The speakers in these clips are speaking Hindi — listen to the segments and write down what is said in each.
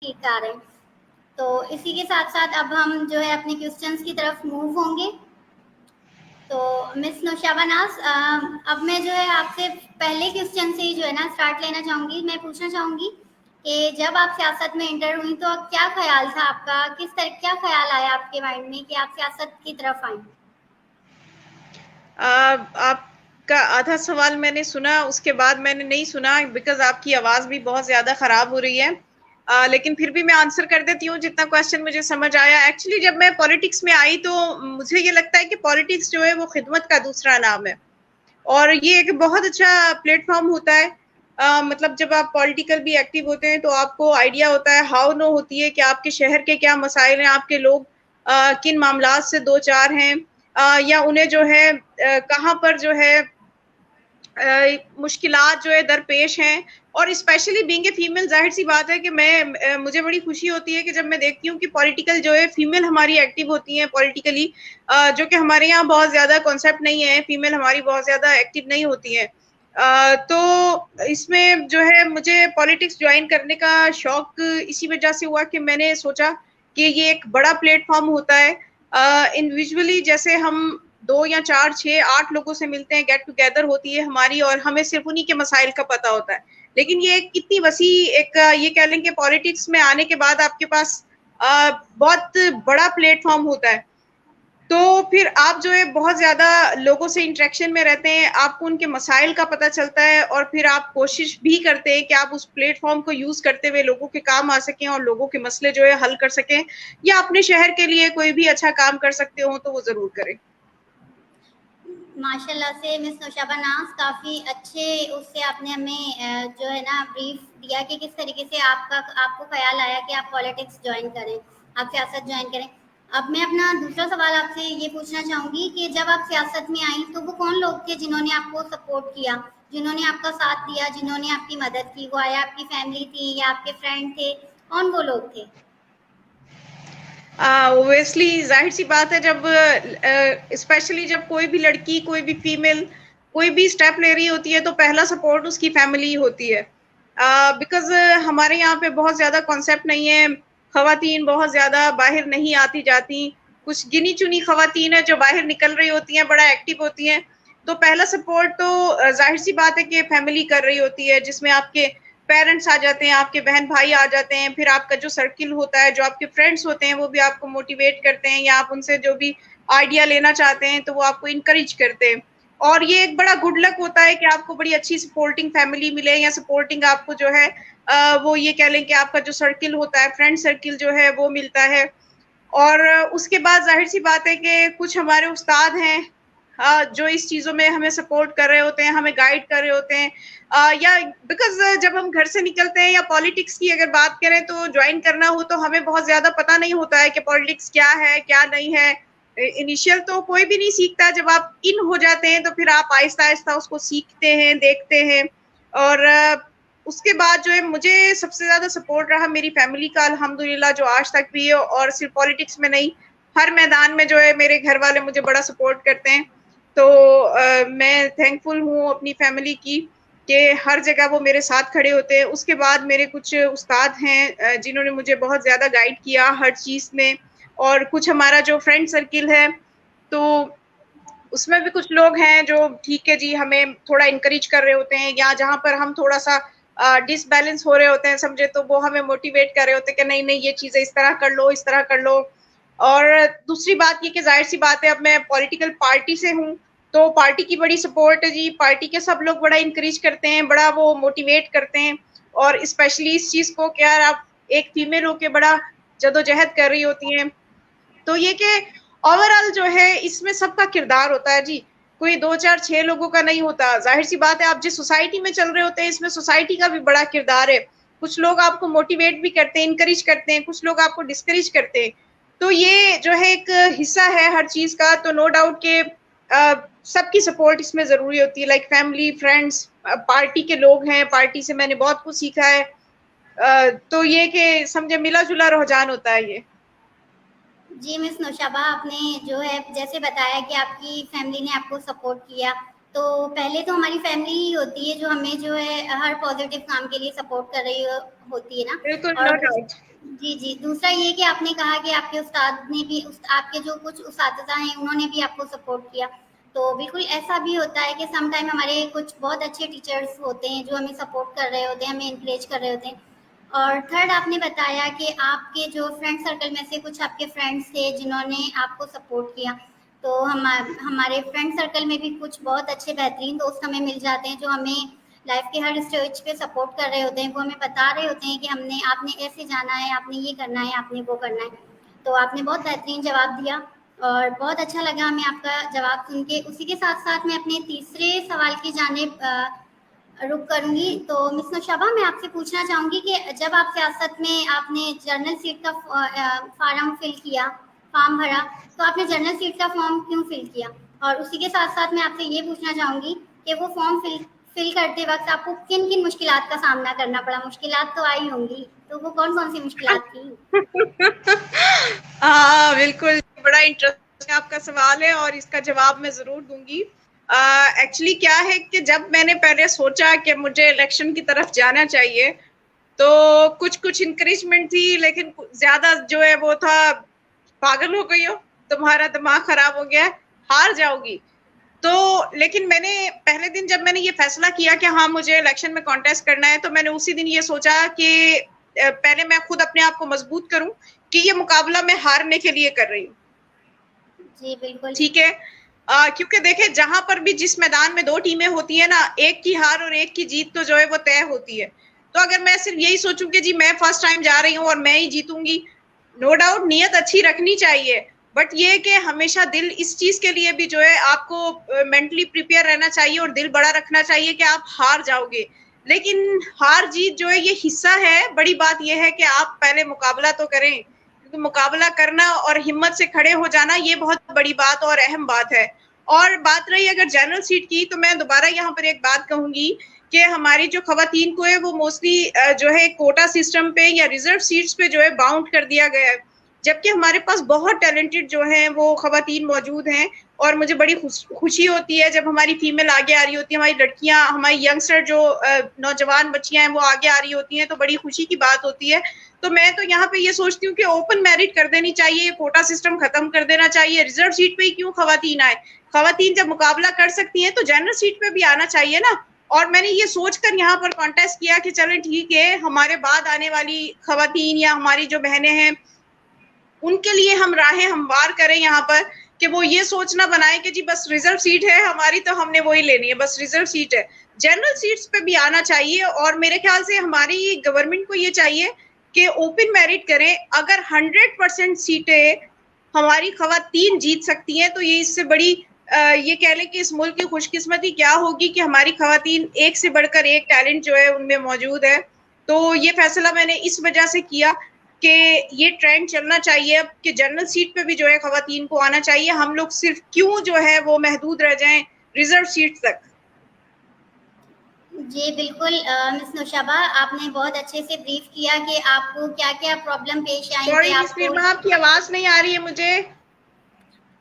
ठीक आ रहे हैं। तो इसी के साथ-साथ अब हम जो है अपने क्वेश्चंस की तरफ मूव होंगे। तो मिस नौशाबा नाज़, अब मैं जो है आपसे पहले क्वेश्चन से ही जो है ना स्टार्ट लेना चाहूँगी। मैं पूछना चाहूँगी कि जब आप सियासत में एंटर हुई तो क्या ख़्याल था आपका? क्या ख़्याल आया आपके माइंड में कि आप सियासत की तरफ आईं? आपका आधा सवाल मैंने सुना, उसके बाद मैंने नहीं सुना बिकॉज़ आपकी आवाज़ भी बहुत ज़्यादा ख़राब हो रही है। लेकिन फिर भी मैं आंसर कर देती हूँ जितना क्वेश्चन मुझे समझ आया। एक्चुअली जब मैं पॉलिटिक्स में आई तो मुझे ये लगता है कि पॉलिटिक्स जो है वो खिदमत का दूसरा नाम है और ये एक बहुत अच्छा प्लेटफ़ॉर्म होता है। मतलब जब आप पॉलिटिकल भी एक्टिव होते हैं तो आपको आइडिया होता है, हाउ नो होती है कि आपके शहर के क्या मसाइल हैं, आपके लोग किन मामलात से दो-चार हैं या उन्हें जो है कहाँ पर जो है मुश्किलात जो है दरपेश हैं और स्पेशली बीइंग ए फीमेल ज़ाहिर-सी बात है कि मुझे बड़ी खुशी होती है कि जब मैं देखती हूँ कि पॉलिटिकल जो है फीमेल हमारी एक्टिव होती हैं पॉलिटिकली जो कि हमारे यहाँ बहुत ज़्यादा कॉन्सेप्ट नहीं है, फीमेल हमारी बहुत ज़्यादा एक्टिव नहीं होती हैं। तो इसमें जो है मुझे पॉलिटिक्स जॉइन करने का शौक इसी वजह से हुआ कि मैंने सोचा कि ये एक बड़ा प्लेटफ़ॉर्म होता है। इंडिविजुअली जैसे हम 2 या 4, 6, 8 लोगों से मिलते हैं, गेट टुगेदर होती है हमारी और हमें सिर्फ़ उन्हीं के मसाइल का पता होता है। लेकिन ये एक कितनी वसी एक ये कह लें कि पॉलिटिक्स में आने के बाद आपके पास बहुत बड़ा प्लेटफ़ॉर्म होता है। तो फिर आप जो है बहुत ज़्यादा लोगों से इंटरेक्शन में रहते हैं, आपको उनके मसाइल का पता चलता है और फिर आप कोशिश भी करते हैं कि आप उस प्लेटफ़ॉर्म को यूज़ करते हुए लोगों के काम आ सकें और लोगों के मसले जो है हल कर सकें या अपने शहर के लिए कोई भी अच्छा काम कर सकते हो तो वो ज़रूर करें। माशाल्लाह से मिस नौशाबा नाज़ काफ़ी अच्छे उससे आपने हमें जो है ना ब्रीफ दिया कि किस तरीके से आपको ख़्याल आया कि आप पॉलिटिक्स जॉइन करें, आप सियासत जॉइन करें। अब मैं अपना दूसरा सवाल आपसे ये पूछना चाहूँगी कि जब आप सियासत में आईं तो वो कौन लोग थे जिन्होंने आपको सपोर्ट किया, जिन्होंने आपका साथ दिया, जिन्होंने आपकी मदद की? वो आया आपकी फैमिली थी या आपके फ्रेंड थे? कौन वो लोग थे? ऑब्वियसली ज़ाहिर-सी बात है जब स्पेशली जब कोई भी लड़की, कोई भी फीमेल, कोई भी स्टेप ले रही होती है तो पहला सपोर्ट उसकी फैमिली ही होती है। बिकॉज़ हमारे यहाँ पे बहुत ज़्यादा कॉन्सेप्ट नहीं है, ख़वातीन बहुत ज़्यादा बाहर नहीं आती-जाती, कुछ गिनी-चुनी ख़वातीन हैं जो बाहर निकल रही होती हैं, बड़ा एक्टिव होती हैं। तो पहला सपोर्ट तो ज़ाहिर-सी बात है कि फैमिली कर रही होती है जिसमें आपके पेरेंट्स आ जाते हैं, आपके बहन-भाई आ जाते हैं, फिर आपका जो सर्किल होता है, जो आपके फ्रेंड्स होते हैं, वो भी आपको मोटिवेट करते हैं या आप उनसे जो भी आइडिया लेना चाहते हैं, तो वो आपको एनकरेज करते हैं। और ये एक बड़ा गुड लक होता है कि आपको बड़ी अच्छी सपोर्टिंग फैमिली मिले या सपोर्टिंग आपको जो है वो ये कह लें कि आपका जो सर्किल होता है, फ्रेंड सर्किल जो है वो मिलता है। और उसके बाद ज़ाहिर-सी बात है कि कुछ हमारे उस्ताद हैं जो इस चीज़ों में हमें सपोर्ट कर रहे होते हैं, हमें गाइड कर रहे होते हैं या बिकॉज़ जब हम घर से निकलते हैं या पॉलिटिक्स की अगर बात करें तो जॉइन करना हो तो हमें बहुत ज़्यादा पता नहीं होता है कि पॉलिटिक्स क्या है, क्या नहीं है। इनिशियल तो कोई भी नहीं सीखता, जब आप इन हो जाते हैं तो फिर आप आहिस्ता-आहिस्ता उसको सीखते हैं, देखते हैं और उसके बाद जो है मुझे सबसे ज़्यादा सपोर्ट रहा मेरी फैमिली का अल्हम्दुलिल्लाह जो आज तक भी है और सिर्फ़ पॉलिटिक्स में नहीं, हर मैदान में जो है मेरे घर वाले मुझे बड़ा सपोर्ट करते हैं। तो मैं थैंकफुल हूँ अपनी फैमिली की कि हर जगह वो मेरे साथ खड़े होते हैं। उसके बाद मेरे कुछ उस्ताद हैं जिन्होंने मुझे बहुत ज़्यादा गाइड किया हर चीज़ में और कुछ हमारा जो फ्रेंड सर्किल है, तो उसमें भी कुछ लोग हैं जो ठीक है जी, हमें थोड़ा एनकरेज कर रहे होते हैं या जहाँ पर हम थोड़ा-सा डिसबैलेंस हो रहे होते हैं समझे तो वो हमें मोटिवेट कर रहे होते हैं कि नहीं-नहीं ये चीज़ें इस तरह कर लो, इस तरह कर लो। और दूसरी बात ये कि ज़ाहिर-सी बात है अब मैं पॉलिटिकल पार्टी से हूँ, तो पार्टी की बड़ी सपोर्ट है जी, पार्टी के सब लोग बड़ा एनकरेज करते हैं, बड़ा वो मोटिवेट करते हैं और स्पेशली इस चीज़ को कि यार आप एक फीमेल होके बड़ा जद्दोजहद कर रही होती हैं। तो ये कि ओवरऑल जो है इसमें सबका किरदार होता है जी, कोई 2, 4, 6 लोगों का नहीं होता। ज़ाहिर-सी बात है आप जिस सोसाइटी में चल रहे होते हैं इसमें सोसाइटी का भी बड़ा किरदार है। कुछ लोग आपको मोटिवेट भी करते हैं, एनकरेज करते हैं, कुछ लोग आपको डिस्करेज करते हैं। तो ये जो है एक हिस्सा है हर चीज़ का, तो नो डाउट कि सबकी सपोर्ट इसमें ज़रूरी होती है लाइक फैमिली, फ्रेंड्स पार्टी के लोग हैं, पार्टी से मैंने बहुत कुछ सीखा है। तो ये कि समझे मिला-जुला रुझान होता है ये। जी मिस नौशाबा, आपने जो है जैसे बताया कि आपकी फैमिली ने आपको सपोर्ट किया, तो पहले तो हमारी फैमिली ही होती है जो हमें जो है हर पॉजिटिव काम के लिए सपोर्ट कर रही होती है ना। बिल्कुल, नो और डाउट। जी, जी। दूसरा ये कि आपने कहा कि आपके उस्ताद ने भी आपके जो कुछ उस्ताज़ा हैं, उन्होंने भी आपको सपोर्ट किया। तो बिल्कुल ऐसा भी होता है कि सम टाइम हमारे कुछ बहुत अच्छे टीचर्स होते हैं, जो हमें सपोर्ट कर रहे होते हैं, हमें एनकरेज कर रहे होते हैं। और थर्ड आपने बताया कि आपके जो फ्रेंड सर्कल में से कुछ आपके फ्रेंड्स थे, जिन्होंने आपको सपोर्ट किया। तो हमारे फ्रेंड सर्कल में भी कुछ बहुत अच्छे बेहतरीन दोस्त हमें मिल जाते हैं, जो हमें लाइफ के हर स्टेज पे सपोर्ट कर रहे होते हैं। वो हमें बता रहे होते हैं कि हमने आपने ऐसे जाना है, आपने ये करना है, आपने वो करना है। तो आपने बहुत बेहतरीन जवाब दिया और बहुत अच्छा लगा हमें आपका जवाब सुन के। उसी के साथ साथ मैं अपने तीसरे सवाल की जानिब रुक करूंगी। तो मिस नौशाबा, मैं आपसे पूछना चाहूंगी कि जब आप सियासत में आपने जर्नल सीट का फार्म फिल किया, फॉर्म भरा, तो आपने जनरल सीट का फॉर्म क्यों फिल किया? और उसी के साथ साथ मैं आपसे ये पूछना चाहूंगी कि वो फॉर्म फिल फिल करते वक्त आपको किन किन मुश्किलात का सामना करना पड़ा? मुश्किलात तो आई होंगी, तो वो कौन कौन सी मुश्किलात थी? हाँ बिल्कुल, बड़ा इंटरेस्टिंग आपका सवाल है और इसका जवाब मैं जरूर दूंगी। एक्चुअली क्या है कि जब मैंने पहले सोचा कि मुझे इलेक्शन की तरफ जाना चाहिए, तो कुछ कुछ इंकरेजमेंट थी, लेकिन ज्यादा जो है वो था, पागल हो गई हो, तुम्हारा दिमाग खराब हो गया है, हार जाओगी। तो लेकिन मैंने पहले दिन जब मैंने ये फैसला किया कि हाँ मुझे इलेक्शन में कॉन्टेस्ट करना है, तो मैंने उसी दिन ये सोचा कि पहले मैं खुद अपने आप को मजबूत करूं कि ये मुकाबला मैं हारने के लिए कर रही हूँ। जी बिल्कुल। ठीक है। क्योंकि देखे, जहां पर भी जिस मैदान में दो टीमें होती है ना, एक की हार और एक की जीत तो जो है वो तय होती है। तो अगर मैं सिर्फ यही सोचूं कि जी मैं फर्स्ट टाइम जा रही हूँ और मैं ही जीतूंगी, नो डाउट नियत अच्छी रखनी चाहिए, बट ये कि हमेशा दिल इस चीज के लिए भी जो है आपको मेंटली प्रिपेयर रहना चाहिए और दिल बड़ा रखना चाहिए कि आप हार जाओगे। लेकिन हार जीत जो है ये हिस्सा है, बड़ी बात यह है कि आप पहले मुकाबला तो करें, क्योंकि मुकाबला करना और हिम्मत से खड़े हो जाना ये बहुत बड़ी बात और अहम बात है। और बात रही अगर जनरल सीट की, तो मैं दोबारा यहाँ पर एक बात कहूंगी कि हमारी जो खवातीन को है वो मोस्टली जो है कोटा सिस्टम पे या रिजर्व सीट्स पे जो है बाउंड कर दिया गया है, जबकि हमारे पास बहुत टैलेंटेड जो हैं वो खवातीन मौजूद हैं। और मुझे बड़ी खुशी होती है जब हमारी फीमेल आगे आ रही होती है, हमारी लड़कियां, हमारी यंगस्टर जो नौजवान बच्चियां हैं वो आगे आ रही होती हैं, तो बड़ी खुशी की बात होती है। तो मैं तो यहाँ पे ये सोचती हूँ कि ओपन मैरिट कर देनी चाहिए, ये कोटा सिस्टम खत्म कर देना चाहिए। रिजर्व सीट पे ही क्यों खवातीन आए? खवातीन जब मुकाबला कर सकती हैं तो जनरल सीट पे भी आना चाहिए ना। और मैंने ये सोचकर यहाँ पर कॉन्टेस्ट किया कि चले ठीक है, हमारे बाद आने वाली खवातीन या हमारी जो बहनें हैं उनके लिए हम राहें हमवार करें यहाँ पर, कि वो ये सोचना बनाए कि जी बस रिजर्व सीट है हमारी तो हमने वही लेनी है, बस रिजर्व सीट है। जनरल सीट्स पे भी आना चाहिए और मेरे ख्याल से हमारी गवर्नमेंट को ये चाहिए कि ओपन मेरिट करें। अगर 100% सीटें हमारी खवातीन जीत सकती हैं, तो ये इससे बड़ी ये कह लें कि इस मुल्क की खुशकिस्मती क्या होगी कि हमारी खवातीन एक से बढ़कर एक टैलेंट जो है उनमें मौजूद है। तो ये फैसला मैंने इस वजह से किया कि ये ट्रेंड चलना चाहिए अब कि जनरल सीट पे भी जो है खवातीन को आना चाहिए। हम लोग सिर्फ क्यों जो है वो महदूद रह जाएं रिजर्व सीट तक। जी बिल्कुल। मिस नौशाबा, आपने बहुत अच्छे से ब्रीफ किया कि आपको क्या क्या प्रॉब्लम पेश आई कि सॉरी मिस आपको। निर्मा, आपकी आवाज नहीं आ रही है मुझे।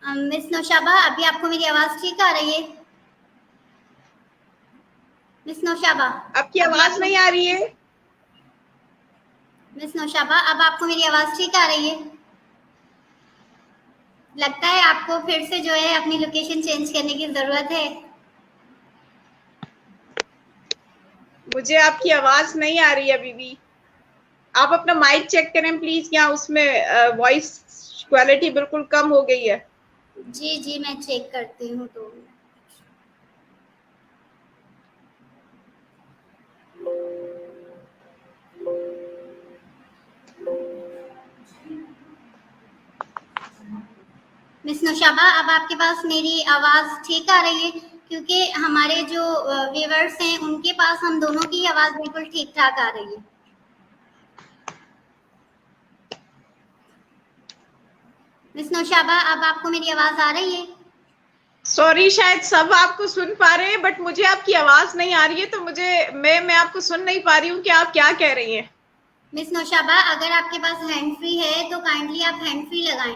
मिस नौशाबा, अभी आपको मेरी आवाज़ ठीक आ रही है? मिस नौशाबा, आपकी अभी आवाज आपको नहीं आ रही है। मिस नौशाबा, अब आपको मेरी आवाज़ ठीक आ रही है? लगता है आपको फिर से जो है अपनी लोकेशन चेंज करने की ज़रूरत है। मुझे आपकी आवाज नहीं आ रही है अभी भी। आप अपना माइक चेक करें प्लीज, या उसमें वॉइस क्वालिटी बिल्कुल कम हो गई है। जी जी, मैं चेक करती हूँ तो। मिस नौशाबा, अब आपके पास मेरी आवाज़ ठीक आ रही है? क्योंकि हमारे जो व्यूवर्स हैं उनके पास हम दोनों की आवाज़ बिल्कुल ठीक ठाक आ रही है। मिस नौशाबा, अब आपको मेरी आवाज़ आ रही है? सॉरी, शायद सब आपको सुन पा रहे हैं बट मुझे आपकी आवाज नहीं आ रही है, तो मैं आपको सुन नहीं पा रही हूँ कि आप क्या कह रही हैं। मिस नौशाबा, अगर आपके पास हैंड फ्री है तो काइंडली आप हैंड फ्री लगाएं।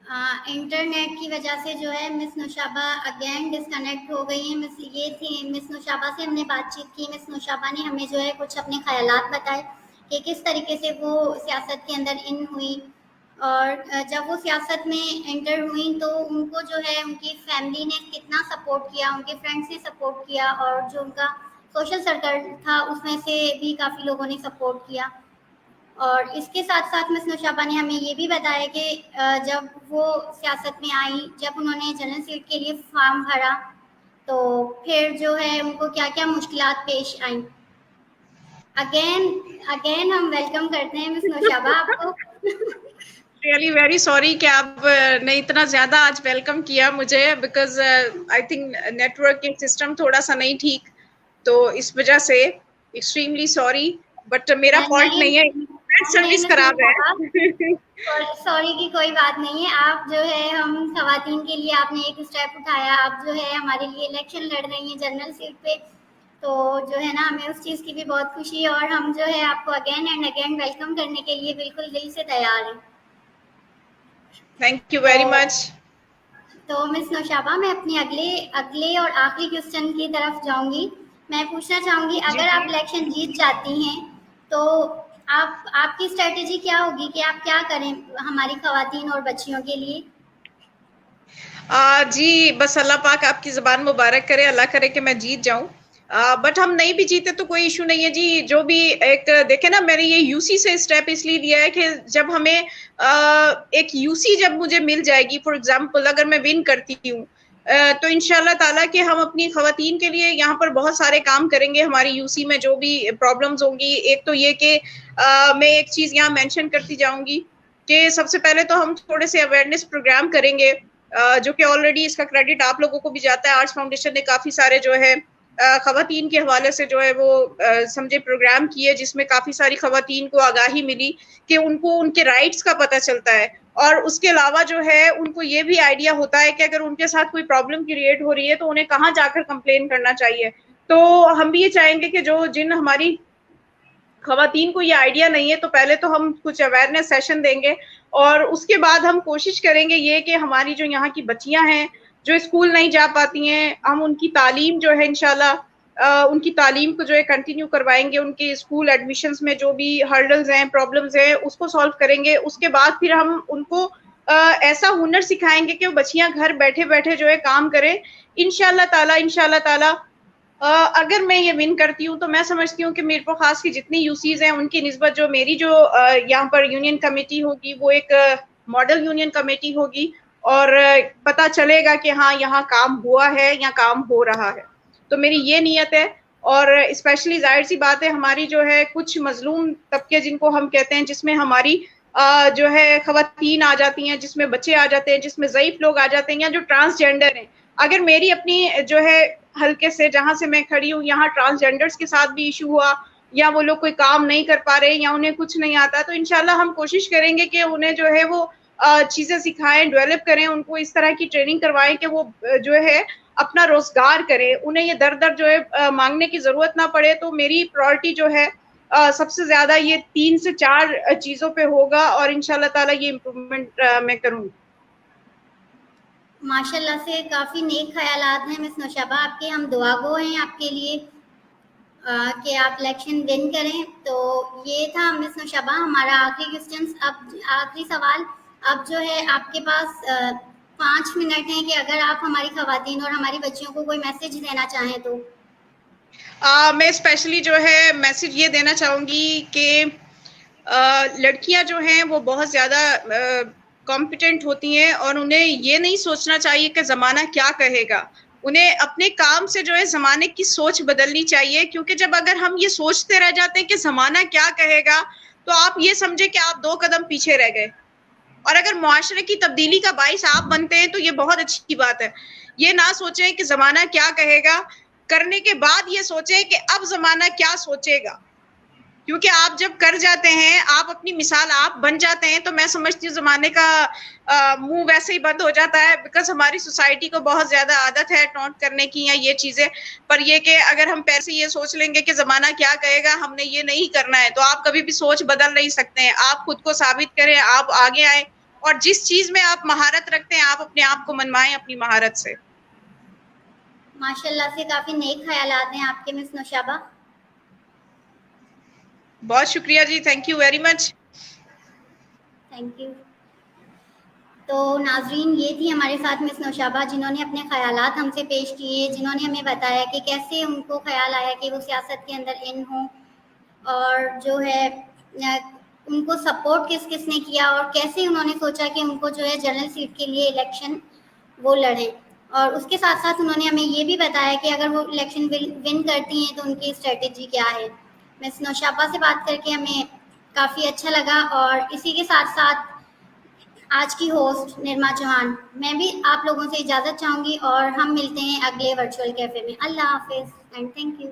इंटरनेट की वजह से जो है मिस नौशाबा अगेन डिस्कनेक्ट हो गई हैं। मिस नौशाबा से हमने बातचीत की। मिस नौशाबा ने हमें जो है कुछ अपने ख़यालात बताए कि किस तरीके से वो सियासत के अंदर इन हुई, और जब वो सियासत में एंटर हुई तो उनको जो है उनकी फैमिली ने कितना सपोर्ट किया, उनके फ्रेंड्स ने सपोर्ट किया, और जो उनका सोशल सर्कल था उसमें से भी काफ़ी लोगों ने सपोर्ट किया। और इसके साथ साथ मिस नौशाबा ने हमें ये भी बताया कि जब वो सियासत में आई, जब उन्होंने जनरल सीट के लिए फॉर्म भरा, तो फिर जो है उनको क्या क्या मुश्किलात पेश आई। अगेन अगेन हम वेलकम करते हैं मिस नौशाबा आपको। रियली वेरी सॉरी कि आप ने इतना ज्यादा आज वेलकम किया मुझे, because I think network system थोड़ा सा नहीं ठीक, तो इस वजह से एक्सट्रीमली सॉरी, बट मेरा फॉल्ट नहीं है, सर्विस खराब है। सॉरी की कोई बात नहीं है। आप जो है, हम खवातीन के लिए आपने एक स्टेप उठाया, आप जो है हमारे लिए इलेक्शन लड़ रही हैं जनरल सीट पे, तो जो है ना हमें उस चीज़ की भी बहुत खुशी है, और हम जो है आपको अगेन एंड अगेन वेलकम करने के लिए बिल्कुल दिल से तैयार हैं। Thank you very much. तो मिस नौशाबा, मैं अपने अगले अगले और आखिरी क्वेश्चन की तरफ जाऊंगी। मैं पूछना चाहूंगी, अगर आप इलेक्शन जीत जाती हैं तो आपकी स्ट्रेटेजी क्या होगी कि आप क्या करें हमारी खवातीन और बच्चियों के लिए? जी बस अल्लाह पाक आपकी ज़बान मुबारक करे, अल्लाह करे कि मैं जीत जाऊं। बट हम नहीं भी जीते तो कोई इशू नहीं है जी। जो भी एक देखे ना, मैंने ये यूसी से स्टेप इसलिए लिया है कि जब हमें एक यूसी जब मुझे मिल जाएगी, फॉर एग्जांपल अगर मैं विन करती हूँ, तो इंशाल्लाह ताला कि हम अपनी खवातीन के लिए यहाँ पर बहुत सारे काम करेंगे। हमारी यूसी में जो भी प्रॉब्लम्स होंगी, एक तो ये कि मैं एक चीज यहाँ मेंशन करती जाऊंगी कि सबसे पहले तो हम थोड़े से अवेयरनेस प्रोग्राम करेंगे, जो कि ऑलरेडी इसका क्रेडिट आप लोगों को भी जाता है। आर्ट्स फाउंडेशन ने काफी सारे जो है खवातीन के हवाले से जो है वो समझे प्रोग्राम किए, जिसमें काफी सारी खवातीन को आगाही मिली कि उनको उनके राइट्स का पता चलता है, और उसके अलावा जो है उनको ये भी आइडिया होता है कि अगर उनके साथ कोई प्रॉब्लम क्रिएट हो रही है तो उन्हें कहाँ जाकर कंप्लेन करना चाहिए। तो हम भी ये चाहेंगे कि जो जिन हमारी खवातीन को ये आइडिया नहीं है, तो पहले तो हम कुछ अवेयरनेस सेशन देंगे, और उसके बाद हम कोशिश करेंगे ये कि हमारी जो यहाँ की बच्चियां हैं जो स्कूल नहीं जा पाती हैं, हम उनकी तालीम जो है इंशाल्लाह उनकी तालीम को जो है कंटिन्यू करवाएंगे। उनके स्कूल एडमिशन्स में जो भी हर्डल्स हैं, प्रॉब्लम्स हैं, उसको सॉल्व करेंगे। उसके बाद फिर हम उनको ऐसा हुनर सिखाएंगे कि वो बच्चियां घर बैठे बैठे जो है काम करें। इंशाल्लाह ताला अगर मैं ये विन करती हूँ तो मैं समझती हूँ कि मेरे को खास की जितनी यूसीज हैं उनकी निस्बत जो मेरी जो यहाँ पर यूनियन कमेटी होगी वो एक मॉडल यूनियन कमेटी होगी, और पता चलेगा कि हाँ यहाँ काम हुआ है या काम हो रहा है। तो मेरी ये नीयत है। और स्पेशली जाहिर सी बात है, हमारी जो है कुछ मजलूम तबके जिनको हम कहते हैं, जिसमें हमारी जो है खवातीन आ जाती हैं, जिसमें बच्चे आ जाते हैं, जिसमें ज़ईफ लोग आ जाते हैं, या जो ट्रांसजेंडर हैं। अगर मेरी अपनी जो है हल्के से जहां से मैं खड़ी हूँ यहाँ ट्रांसजेंडर्स के साथ भी इशू हुआ, या वो लोग कोई काम नहीं कर पा रहे या उन्हें कुछ नहीं आता, तो इंशाल्लाह हम कोशिश करेंगे कि उन्हें जो है वो चीजें सिखाएं, डेवलप करें, उनको इस तरह की ट्रेनिंग करवाएं कि वो जो है अपना रोजगार करें, उन्हें ये दर दर जो है मांगने की जरूरत ना पड़े। तो मेरी प्रायोरिटी जो है सबसे ज्यादा ये 3 से 4 चीजों पे होगा, और इंशाल्लाह ताला ये इम्प्रूवमेंट मैं करूंगी। माशाल्लाह से काफ़ी नेक ख्यालात हैं मिस नौशाबा आपके। हम दुआ गो हैं आपके लिए कि आप इलेक्शन विन करें। तो ये था मिस नौशाबा हमारा आखिरी क्वेश्चन। अब आखिरी सवाल, अब जो है आपके पास 5 मिनट हैं कि अगर आप हमारी खवातीन और हमारी बच्चियों को कोई मैसेज देना चाहें तो। मैं स्पेशली जो है मैसेज ये देना चाहूंगी कि लड़कियां जो हैं वो बहुत ज्यादा कॉम्पिटेंट होती हैं, और उन्हें ये नहीं सोचना चाहिए कि जमाना क्या कहेगा। उन्हें अपने काम से जो है जमाने की सोच बदलनी चाहिए, क्योंकि जब अगर हम ये सोचते रह जाते हैं कि जमाना क्या कहेगा, तो आप ये समझे कि आप 2 कदम पीछे रह गए। और अगर मुआशरे की तब्दीली का बाइस आप बनते हैं तो ये बहुत अच्छी बात है। ये ना सोचें कि जमाना क्या कहेगा, करने के बाद ये सोचें कि अब जमाना क्या सोचेगा। क्योंकि आप जब कर जाते हैं, आप अपनी मिसाल आप बन जाते हैं, तो मैं समझती हूँ जमाने का मुंह वैसे ही बंद हो जाता है। बिकॉज हमारी सोसाइटी को बहुत ज्यादा आदत है टॉन्ट करने की या ये चीजें, पर ये कि अगर हम पैसे ये सोच लेंगे कि जमाना क्या कहेगा, हमने ये नहीं करना है, तो आप कभी भी सोच बदल नहीं सकते हैं। आप खुद को साबित करें, आप आगे आए, और जिस चीज में आप महारत रखते हैं आप अपने आप को मनवाएं अपनी महारत से। माशाल्लाह से काफी नेक ख्यालात हैं आपके मिस नौशाबा। बहुत शुक्रिया जी, thank you very much. Thank you. तो नाजरीन, ये थी हमारे साथ मिस नौशाबा, जिन्होंने अपने ख्यालात हमसे पेश किए, जिन्होंने हमें बताया कि कैसे उनको ख्याल आया कि वो सियासत के अंदर इन हों, और जो है उनको सपोर्ट किस किस ने किया, और कैसे उन्होंने सोचा कि उनको जो है जनरल सीट के लिए इलेक्शन वो लड़ें। और उसके साथ साथ उन्होंने हमें ये भी बताया कि अगर वो इलेक्शन विन करती हैं तो उनकी स्ट्रेटेजी क्या है। मिस नौशाबा से बात करके हमें काफ़ी अच्छा लगा, और इसी के साथ साथ आज की होस्ट निर्मा चौहान, मैं भी आप लोगों से इजाज़त चाहूँगी, और हम मिलते हैं अगले वर्चुअल कैफ़े में। अल्लाह हाफिज़ एंड थैंक यू।